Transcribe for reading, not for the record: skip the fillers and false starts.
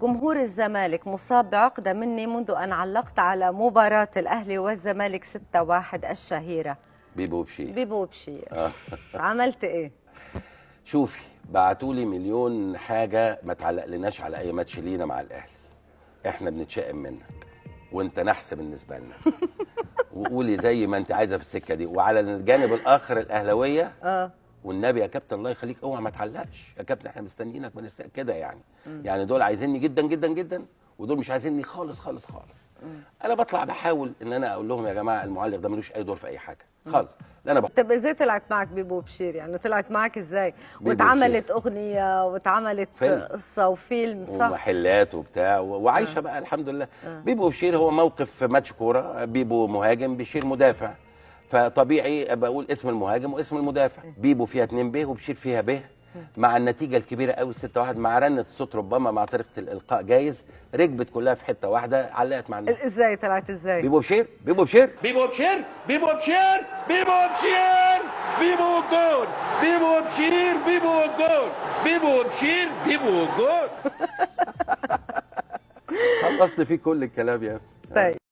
جمهور الزمالك مصاب بعقدة مني منذ أن علقت على مباراة الأهلي والزمالك 6-1 الشهيرة. بيبو وبشير. بيبو وبشير. عملت إيه؟ شوفي، بعتولي مليون حاجة ما تعلقلناش على أي ماتش لينا مع الأهلي. إحنا بنتشائم منك وأنت نحس بالنسبة لنا. وقولي زي ما أنت عايزة في السكة دي. وعلى الجانب الآخر الأهلاوية والنبي يا كابتن الله يخليك اوعى ما تعلقش يا كابتن، احنا مستنيينك كده يعني. يعني دول عايزيني جدا جدا جدا ودول مش عايزيني خالص خالص خالص. انا بطلع بحاول ان انا اقول لهم يا جماعه المعلق ده ملوش اي دور في اي حاجه خالص. لا انا طب ازاي طلعت معك بيبو وبشير؟ يعني طلعت معك ازاي؟ واتعملت اغنيه واتعملت قصه وفيلم صح؟ ومحلات وبتاع وعايشه بقى الحمد لله. بيبو وبشير هو موقف في ماتش كوره، بيبو مهاجم بشير مدافع، فطبيعي بقول اسم المهاجم واسم المدافع. بيبو فيها 2 ب وبشير فيها ب، مع النتيجه الكبيره قوي 6-1 مع رنه الصوت ربما مع طريقه الالقاء جايز ركبت كلها في حته واحده علقت مع الناس. ازاي طلعت ازاي؟ بيبو وبشير بيبو وبشير بيبو وبشير بيبو وبشير بيبو وبشير بيبو والجول بيبو وبشير بيبو والجول بيبو وبشير بيبو والجول. خلصت فيه كل الكلام يا طيب